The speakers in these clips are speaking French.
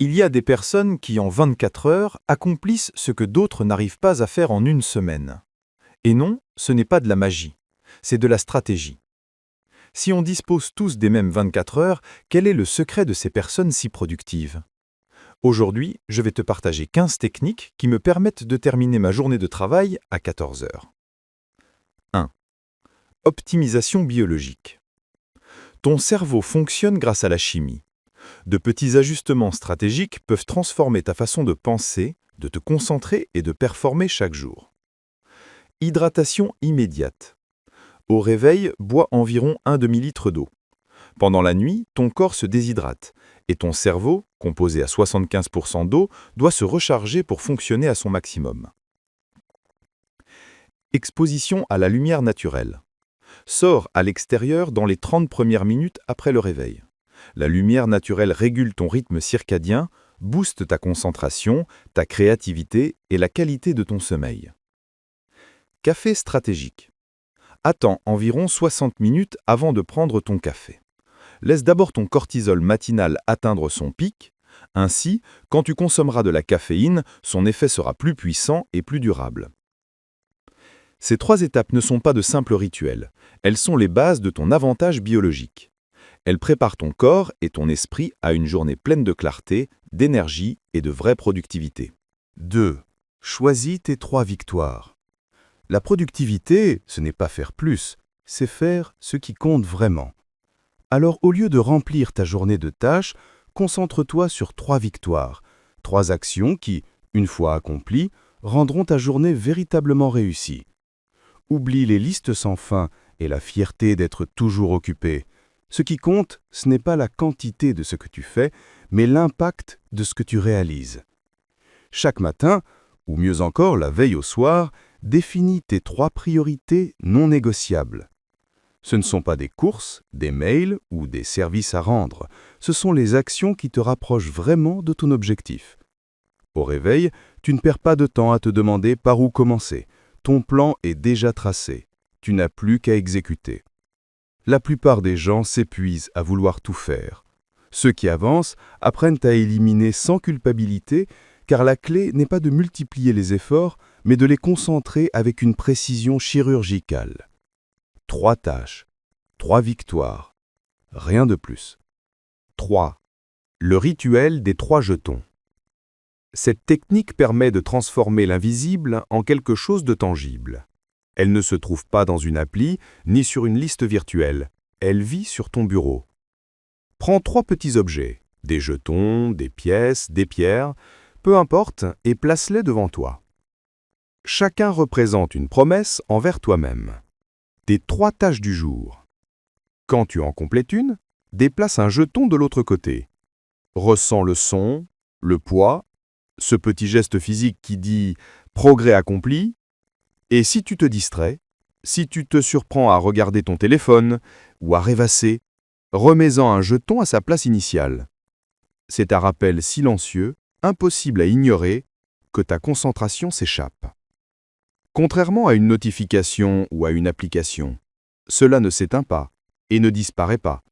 Il y a des personnes qui, en 24 heures, accomplissent ce que d'autres n'arrivent pas à faire en une semaine. Et non, ce n'est pas de la magie, c'est de la stratégie. Si on dispose tous des mêmes 24 heures, quel est le secret de ces personnes si productives? Aujourd'hui, je vais te partager 15 techniques qui me permettent de terminer ma journée de travail à 14 heures. 1. Optimisation biologique. Ton cerveau fonctionne grâce à la chimie. De petits ajustements stratégiques peuvent transformer ta façon de penser, de te concentrer et de performer chaque jour. Hydratation immédiate. Au réveil, bois environ 1 demi-litre d'eau. Pendant la nuit, ton corps se déshydrate et ton cerveau, composé à 75% d'eau, doit se recharger pour fonctionner à son maximum. Exposition à la lumière naturelle. Sors à l'extérieur dans les 30 premières minutes après le réveil. La lumière naturelle régule ton rythme circadien, booste ta concentration, ta créativité et la qualité de ton sommeil. Café stratégique. Attends environ 60 minutes avant de prendre ton café. Laisse d'abord ton cortisol matinal atteindre son pic. Ainsi, quand tu consommeras de la caféine, son effet sera plus puissant et plus durable. Ces 3 étapes ne sont pas de simples rituels. Elles sont les bases de ton avantage biologique. Elles préparent ton corps et ton esprit à une journée pleine de clarté, d'énergie et de vraie productivité. 2. Choisis tes 3 victoires. La productivité, ce n'est pas faire plus, c'est faire ce qui compte vraiment. Alors, au lieu de remplir ta journée de tâches, concentre-toi sur 3 victoires, 3 actions qui, une fois accomplies, rendront ta journée véritablement réussie. Oublie les listes sans fin et la fierté d'être toujours occupé. Ce qui compte, ce n'est pas la quantité de ce que tu fais, mais l'impact de ce que tu réalises. Chaque matin, ou mieux encore la veille au soir, définis tes 3 priorités non négociables. Ce ne sont pas des courses, des mails ou des services à rendre, ce sont les actions qui te rapprochent vraiment de ton objectif. Au réveil, tu ne perds pas de temps à te demander par où commencer. Ton plan est déjà tracé, tu n'as plus qu'à exécuter. La plupart des gens s'épuisent à vouloir tout faire. Ceux qui avancent apprennent à éliminer sans culpabilité, car la clé n'est pas de multiplier les efforts, mais de les concentrer avec une précision chirurgicale. 3 tâches, 3 victoires, rien de plus. 3. Le rituel des 3 jetons. Cette technique permet de transformer l'invisible en quelque chose de tangible. Elle ne se trouve pas dans une appli, ni sur une liste virtuelle. Elle vit sur ton bureau. Prends 3 petits objets, des jetons, des pièces, des pierres, peu importe, et place-les devant toi. Chacun représente une promesse envers toi-même. Tes 3 tâches du jour. Quand tu en complètes une, déplace un jeton de l'autre côté. Ressens le son, le poids, ce petit geste physique qui dit « progrès accompli ». Et si tu te distrais, si tu te surprends à regarder ton téléphone ou à rêvasser, remets-en un jeton à sa place initiale. C'est un rappel silencieux, impossible à ignorer, que ta concentration s'échappe. Contrairement à une notification ou à une application, cela ne s'éteint pas et ne disparaît pas.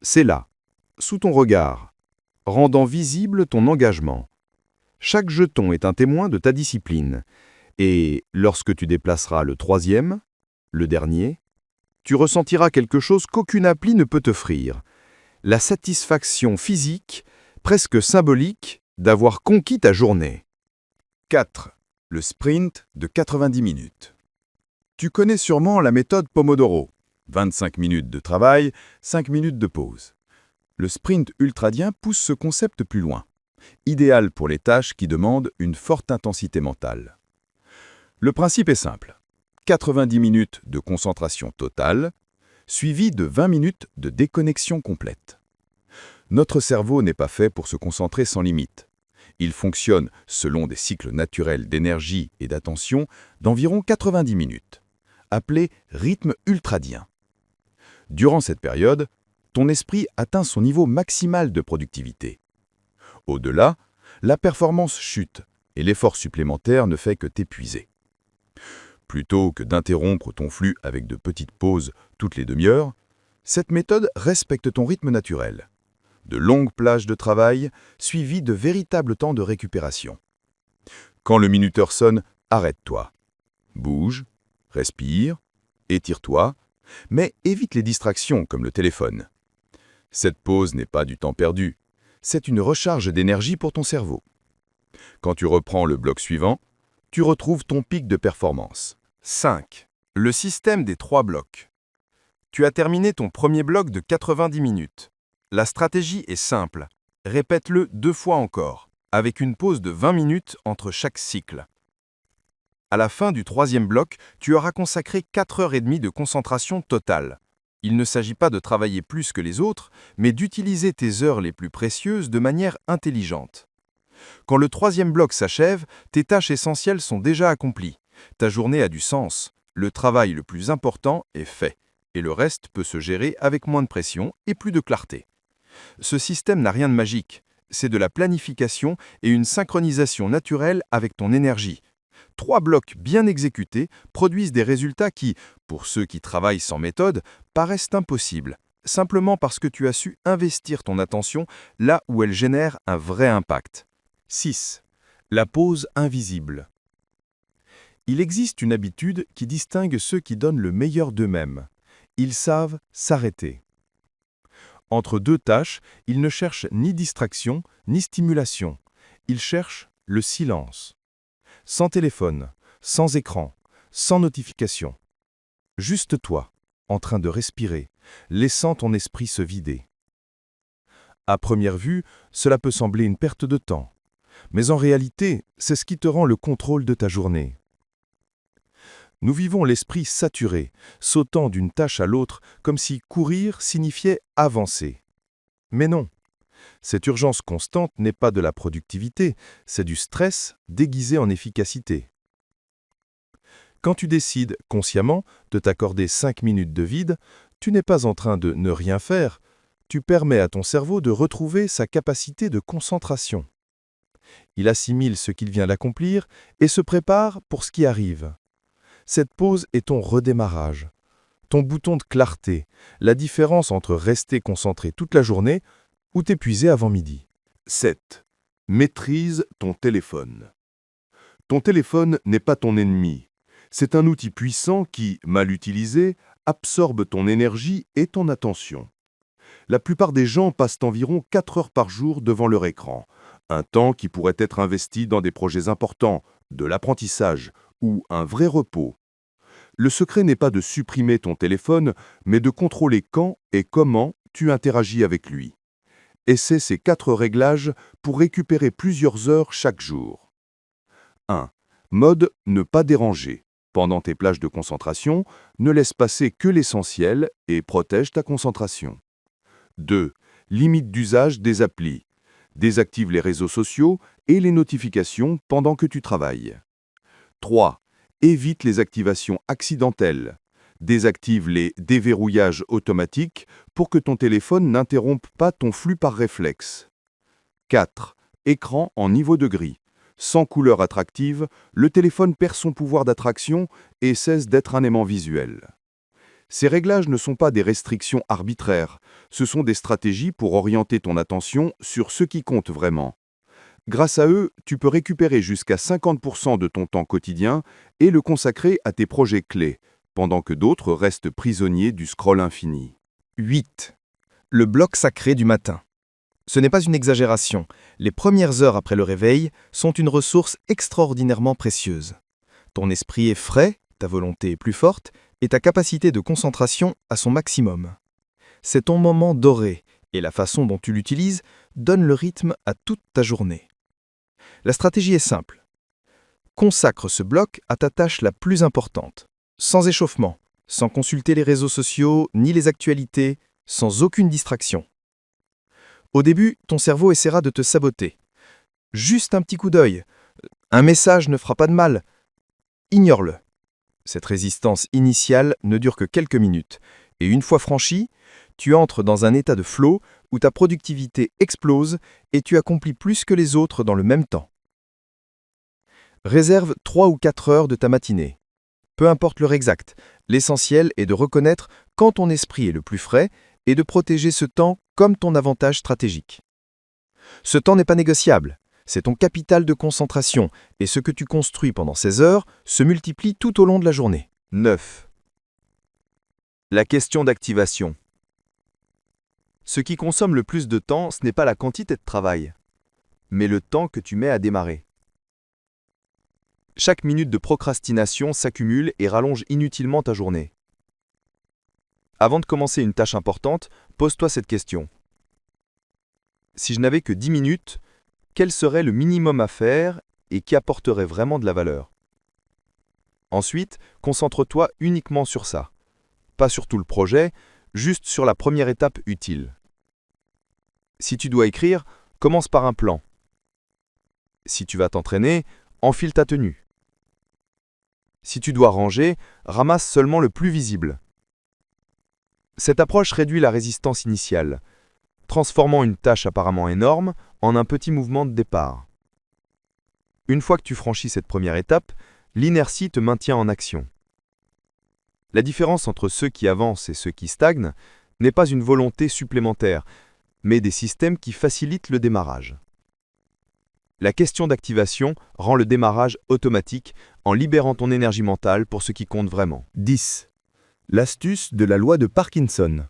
C'est là, sous ton regard, rendant visible ton engagement. Chaque jeton est un témoin de ta discipline. Et lorsque tu déplaceras le 3e, le dernier, tu ressentiras quelque chose qu'aucune appli ne peut t'offrir. La satisfaction physique, presque symbolique, d'avoir conquis ta journée. 4. Le sprint de 90 minutes. Tu connais sûrement la méthode Pomodoro. 25 minutes de travail, 5 minutes de pause. Le sprint ultradien pousse ce concept plus loin. Idéal pour les tâches qui demandent une forte intensité mentale. Le principe est simple. 90 minutes de concentration totale, suivi de 20 minutes de déconnexion complète. Notre cerveau n'est pas fait pour se concentrer sans limite. Il fonctionne selon des cycles naturels d'énergie et d'attention d'environ 90 minutes, appelés rythme ultradien. Durant cette période, ton esprit atteint son niveau maximal de productivité. Au-delà, la performance chute et l'effort supplémentaire ne fait que t'épuiser. Plutôt que d'interrompre ton flux avec de petites pauses toutes les demi-heures, cette méthode respecte ton rythme naturel. de longues plages de travail, suivies de véritables temps de récupération. Quand le minuteur sonne, arrête-toi. Bouge, respire, étire-toi, mais évite les distractions comme le téléphone. Cette pause n'est pas du temps perdu, c'est une recharge d'énergie pour ton cerveau. Quand tu reprends le bloc suivant, tu retrouves ton pic de performance. 5. Le système des 3 blocs. Tu as terminé ton premier bloc de 90 minutes. La stratégie est simple. Répète-le 2 fois encore, avec une pause de 20 minutes entre chaque cycle. À la fin du 3e bloc, tu auras consacré 4h30 de concentration totale. Il ne s'agit pas de travailler plus que les autres, mais d'utiliser tes heures les plus précieuses de manière intelligente. Quand le 3e bloc s'achève, tes tâches essentielles sont déjà accomplies. Ta journée a du sens, le travail le plus important est fait, et le reste peut se gérer avec moins de pression et plus de clarté. Ce système n'a rien de magique, c'est de la planification et une synchronisation naturelle avec ton énergie. 3 blocs bien exécutés produisent des résultats qui, pour ceux qui travaillent sans méthode, paraissent impossibles, simplement parce que tu as su investir ton attention là où elle génère un vrai impact. 6. La pause invisible. Il existe une habitude qui distingue ceux qui donnent le meilleur d'eux-mêmes. Ils savent s'arrêter. Entre 2 tâches, ils ne cherchent ni distraction, ni stimulation. Ils cherchent le silence. Sans téléphone, sans écran, sans notification. Juste toi, en train de respirer, laissant ton esprit se vider. À première vue, cela peut sembler une perte de temps. Mais en réalité, c'est ce qui te rend le contrôle de ta journée. Nous vivons l'esprit saturé, sautant d'une tâche à l'autre comme si courir signifiait avancer. Mais non, cette urgence constante n'est pas de la productivité, c'est du stress déguisé en efficacité. Quand tu décides consciemment de t'accorder 5 minutes de vide, tu n'es pas en train de ne rien faire, tu permets à ton cerveau de retrouver sa capacité de concentration. Il assimile ce qu'il vient d'accomplir et se prépare pour ce qui arrive. Cette pause est ton redémarrage, ton bouton de clarté, la différence entre rester concentré toute la journée ou t'épuiser avant midi. 7. Maîtrise ton téléphone. Ton téléphone n'est pas ton ennemi. C'est un outil puissant qui, mal utilisé, absorbe ton énergie et ton attention. La plupart des gens passent environ 4 heures par jour devant leur écran, un temps qui pourrait être investi dans des projets importants, de l'apprentissage ou un vrai repos. Le secret n'est pas de supprimer ton téléphone, mais de contrôler quand et comment tu interagis avec lui. Essaie ces 4 réglages pour récupérer plusieurs heures chaque jour. 1. Mode ne pas déranger. Pendant tes plages de concentration, ne laisse passer que l'essentiel et protège ta concentration. 2. Limite d'usage des applis. Désactive les réseaux sociaux et les notifications pendant que tu travailles. 3. Évite les activations accidentelles. Désactive les déverrouillages automatiques pour que ton téléphone n'interrompe pas ton flux par réflexe. 4. Écran en niveau de gris. Sans couleur attractive, le téléphone perd son pouvoir d'attraction et cesse d'être un aimant visuel. Ces réglages ne sont pas des restrictions arbitraires, ce sont des stratégies pour orienter ton attention sur ce qui compte vraiment. Grâce à eux, tu peux récupérer jusqu'à 50% de ton temps quotidien et le consacrer à tes projets clés, pendant que d'autres restent prisonniers du scroll infini. 8. Le bloc sacré du matin. Ce n'est pas une exagération. Les premières heures après le réveil sont une ressource extraordinairement précieuse. Ton esprit est frais, ta volonté est plus forte et ta capacité de concentration à son maximum. C'est ton moment doré et la façon dont tu l'utilises donne le rythme à toute ta journée. La stratégie est simple. Consacre ce bloc à ta tâche la plus importante, sans échauffement, sans consulter les réseaux sociaux ni les actualités, sans aucune distraction. Au début, ton cerveau essaiera de te saboter. Juste un petit coup d'œil. Un message ne fera pas de mal. Ignore-le. Cette résistance initiale ne dure que quelques minutes, et une fois franchie, tu entres dans un état de flow où ta productivité explose et tu accomplis plus que les autres dans le même temps. Réserve 3 ou 4 heures de ta matinée. Peu importe l'heure exacte, l'essentiel est de reconnaître quand ton esprit est le plus frais et de protéger ce temps comme ton avantage stratégique. Ce temps n'est pas négociable, c'est ton capital de concentration, et ce que tu construis pendant ces heures se multiplie tout au long de la journée. 9. La question d'activation. Ce qui consomme le plus de temps, ce n'est pas la quantité de travail, mais le temps que tu mets à démarrer. Chaque minute de procrastination s'accumule et rallonge inutilement ta journée. Avant de commencer une tâche importante, pose-toi cette question. Si je n'avais que 10 minutes, quel serait le minimum à faire et qui apporterait vraiment de la valeur? Ensuite, concentre-toi uniquement sur ça. Pas sur tout le projet, juste sur la première étape utile. Si tu dois écrire, commence par un plan. Si tu vas t'entraîner, enfile ta tenue. Si tu dois ranger, ramasse seulement le plus visible. Cette approche réduit la résistance initiale, transformant une tâche apparemment énorme en un petit mouvement de départ. Une fois que tu franchis cette première étape, l'inertie te maintient en action. La différence entre ceux qui avancent et ceux qui stagnent n'est pas une volonté supplémentaire, mais des systèmes qui facilitent le démarrage. La question d'activation rend le démarrage automatique en libérant ton énergie mentale pour ce qui compte vraiment. 10. L'astuce de la loi de Parkinson.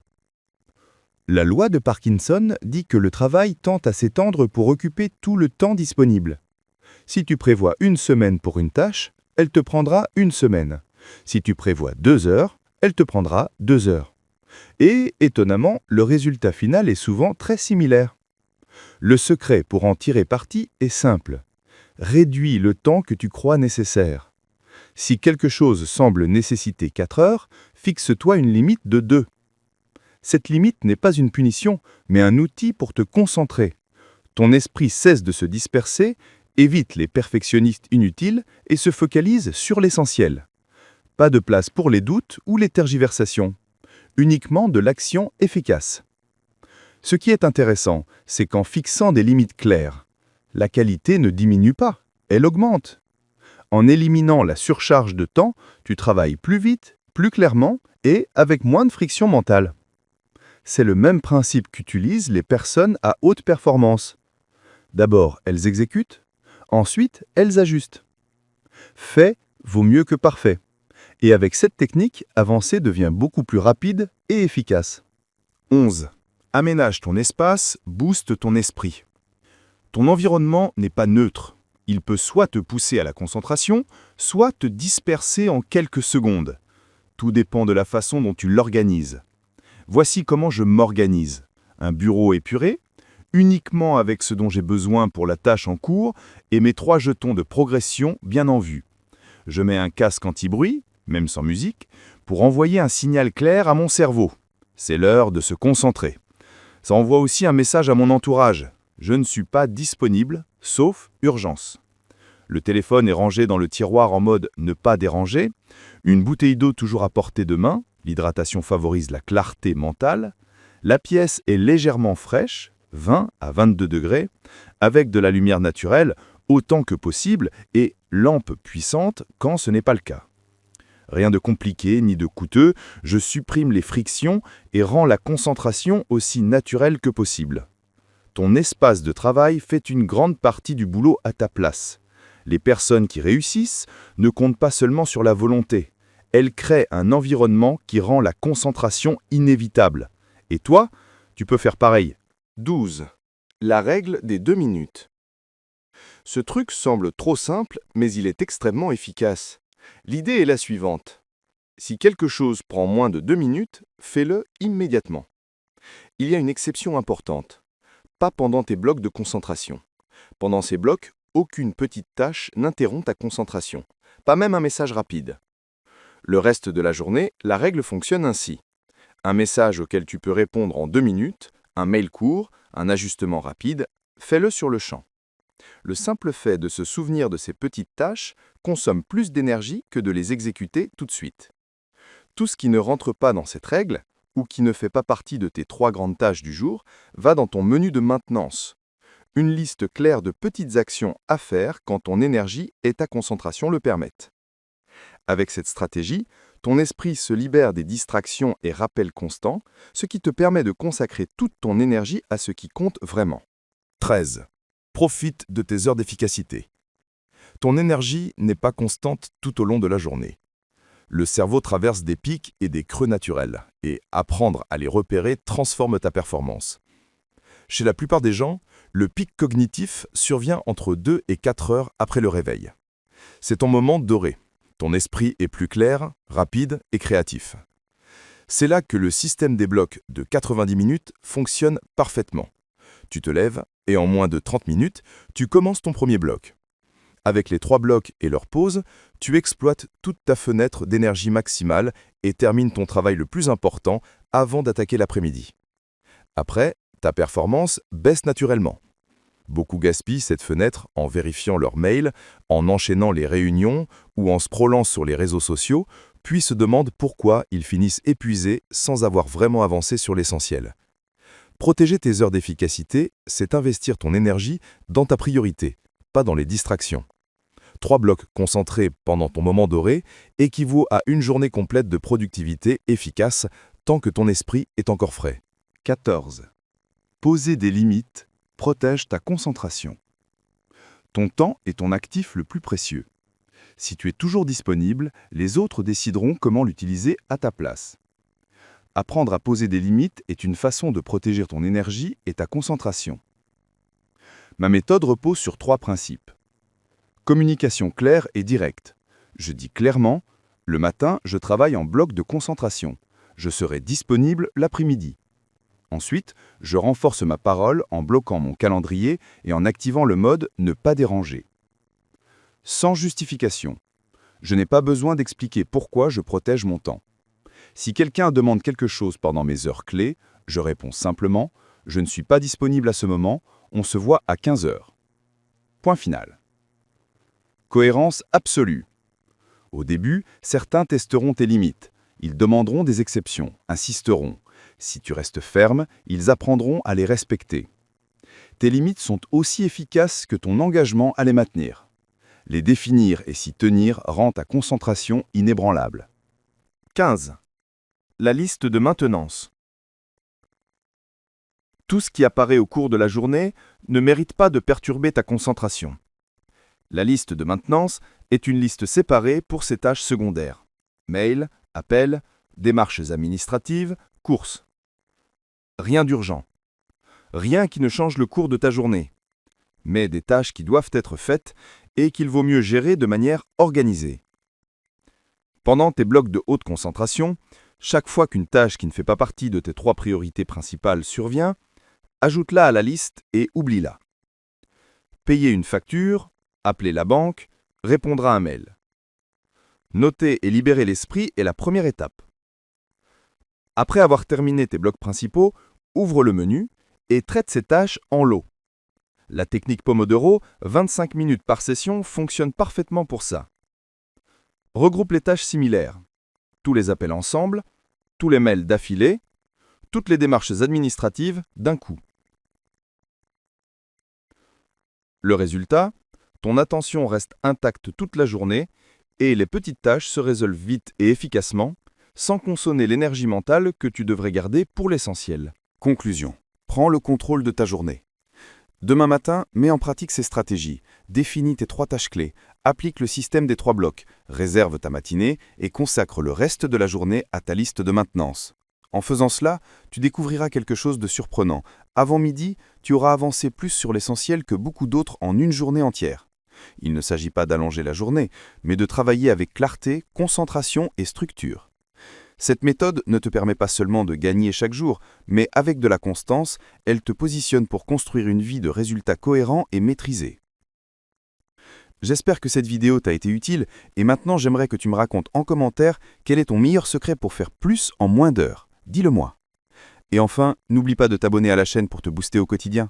La loi de Parkinson dit que le travail tend à s'étendre pour occuper tout le temps disponible. Si tu prévois une semaine pour une tâche, elle te prendra une semaine. Si tu prévois 2 heures, elle te prendra 2 heures. Et, étonnamment, le résultat final est souvent très similaire. Le secret pour en tirer parti est simple. Réduis le temps que tu crois nécessaire. Si quelque chose semble nécessiter 4 heures, fixe-toi une limite de 2. Cette limite n'est pas une punition, mais un outil pour te concentrer. Ton esprit cesse de se disperser, évite les perfectionnistes inutiles et se focalise sur l'essentiel. Pas de place pour les doutes ou les tergiversations. Uniquement de l'action efficace. Ce qui est intéressant, c'est qu'en fixant des limites claires, la qualité ne diminue pas, elle augmente. En éliminant la surcharge de temps, tu travailles plus vite, plus clairement et avec moins de friction mentale. C'est le même principe qu'utilisent les personnes à haute performance. D'abord, elles exécutent, ensuite, elles ajustent. Fait vaut mieux que parfait. Et avec cette technique, avancer devient beaucoup plus rapide et efficace. 11. Aménage ton espace, booste ton esprit. Ton environnement n'est pas neutre. Il peut soit te pousser à la concentration, soit te disperser en quelques secondes. Tout dépend de la façon dont tu l'organises. Voici comment je m'organise. Un bureau épuré, uniquement avec ce dont j'ai besoin pour la tâche en cours, et mes 3 jetons de progression bien en vue. Je mets un casque anti-bruit, même sans musique, pour envoyer un signal clair à mon cerveau. C'est l'heure de se concentrer. Ça envoie aussi un message à mon entourage. Je ne suis pas disponible, sauf urgence. Le téléphone est rangé dans le tiroir en mode « ne pas déranger », une bouteille d'eau toujours à portée de main, l'hydratation favorise la clarté mentale, la pièce est légèrement fraîche, 20 à 22 degrés, avec de la lumière naturelle autant que possible et lampe puissante quand ce n'est pas le cas. Rien de compliqué ni de coûteux, je supprime les frictions et rends la concentration aussi naturelle que possible. Ton espace de travail fait une grande partie du boulot à ta place. Les personnes qui réussissent ne comptent pas seulement sur la volonté. Elles créent un environnement qui rend la concentration inévitable. Et toi, tu peux faire pareil. 12. La règle des 2 minutes. Ce truc semble trop simple, mais il est extrêmement efficace. L'idée est la suivante. Si quelque chose prend moins de 2 minutes, fais-le immédiatement. Il y a une exception importante. Pas pendant tes blocs de concentration. Pendant ces blocs, aucune petite tâche n'interrompt ta concentration. Pas même un message rapide. Le reste de la journée, la règle fonctionne ainsi. Un message auquel tu peux répondre en 2 minutes, un mail court, un ajustement rapide, fais-le sur le champ. Le simple fait de se souvenir de ces petites tâches consomme plus d'énergie que de les exécuter tout de suite. Tout ce qui ne rentre pas dans cette règle, ou qui ne fait pas partie de tes 3 grandes tâches du jour, va dans ton menu de maintenance. Une liste claire de petites actions à faire quand ton énergie et ta concentration le permettent. Avec cette stratégie, Ton esprit se libère des distractions et rappels constants, ce qui te permet de consacrer toute ton énergie à ce qui compte vraiment. 13. Profite de tes heures d'efficacité. Ton énergie n'est pas constante tout au long de la journée. Le cerveau traverse des pics et des creux naturels, et apprendre à les repérer transforme ta performance. Chez la plupart des gens, le pic cognitif survient entre 2 et 4 heures après le réveil. C'est ton moment doré. Ton esprit est plus clair, rapide et créatif. C'est là que le système des blocs de 90 minutes fonctionne parfaitement. Tu te lèves et en moins de 30 minutes, tu commences ton premier bloc. Avec les 3 blocs et leur pause, tu exploites toute ta fenêtre d'énergie maximale et termines ton travail le plus important avant d'attaquer l'après-midi. Après, ta performance baisse naturellement. Beaucoup gaspillent cette fenêtre en vérifiant leurs mails, en enchaînant les réunions ou en scrollant sur les réseaux sociaux, puis se demandent pourquoi ils finissent épuisés sans avoir vraiment avancé sur l'essentiel. Protéger tes heures d'efficacité, c'est investir ton énergie dans ta priorité, pas dans les distractions. 3 blocs concentrés pendant ton moment doré équivaut à une journée complète de productivité efficace tant que ton esprit est encore frais. 14. Poser des limites protège ta concentration. Ton temps est ton actif le plus précieux. Si tu es toujours disponible, les autres décideront comment l'utiliser à ta place. Apprendre à poser des limites est une façon de protéger ton énergie et ta concentration. Ma méthode repose sur 3 principes. Communication claire et directe. Je dis clairement, le matin, je travaille en bloc de concentration. Je serai disponible l'après-midi. Ensuite, je renforce ma parole en bloquant mon calendrier et en activant le mode « Ne pas déranger ». Sans justification. Je n'ai pas besoin d'expliquer pourquoi je protège mon temps. Si quelqu'un demande quelque chose pendant mes heures clés, je réponds simplement « Je ne suis pas disponible à ce moment, on se voit à 15 heures ». Point final. Cohérence absolue. Au début, certains testeront tes limites. Ils demanderont des exceptions, insisteront. Si tu restes ferme, ils apprendront à les respecter. Tes limites sont aussi efficaces que ton engagement à les maintenir. Les définir et s'y tenir rend ta concentration inébranlable. 15. La liste de maintenance. Tout ce qui apparaît au cours de la journée ne mérite pas de perturber ta concentration. La liste de maintenance est une liste séparée pour ses tâches secondaires. Mails, appels, démarches administratives, courses. Rien d'urgent. Rien qui ne change le cours de ta journée. Mais des tâches qui doivent être faites et qu'il vaut mieux gérer de manière organisée. Pendant tes blocs de haute concentration, chaque fois qu'une tâche qui ne fait pas partie de tes 3 priorités principales survient, ajoute-la à la liste et oublie-la. Payer une facture, appeler la banque, répondre à un mail. Noter et libérer l'esprit est la première étape. Après avoir terminé tes blocs principaux, ouvre le menu et traite ces tâches en lots. La technique Pomodoro, 25 minutes par session, fonctionne parfaitement pour ça. Regroupe les tâches similaires. Tous les appels ensemble, tous les mails d'affilée, toutes les démarches administratives d'un coup. Le résultat, ton attention reste intacte toute la journée et les petites tâches se résolvent vite et efficacement, sans consommer l'énergie mentale que tu devrais garder pour l'essentiel. Conclusion. Prends le contrôle de ta journée. Demain matin, mets en pratique ces stratégies. Définis tes 3 tâches clés, applique le système des 3 blocs, réserve ta matinée et consacre le reste de la journée à ta liste de maintenance. En faisant cela, tu découvriras quelque chose de surprenant. Avant midi, tu auras avancé plus sur l'essentiel que beaucoup d'autres en une journée entière. Il ne s'agit pas d'allonger la journée, mais de travailler avec clarté, concentration et structure. Cette méthode ne te permet pas seulement de gagner chaque jour, mais avec de la constance, elle te positionne pour construire une vie de résultats cohérents et maîtrisés. J'espère que cette vidéo t'a été utile et maintenant j'aimerais que tu me racontes en commentaire quel est ton meilleur secret pour faire plus en moins d'heures. Dis-le moi. Et enfin, n'oublie pas de t'abonner à la chaîne pour te booster au quotidien.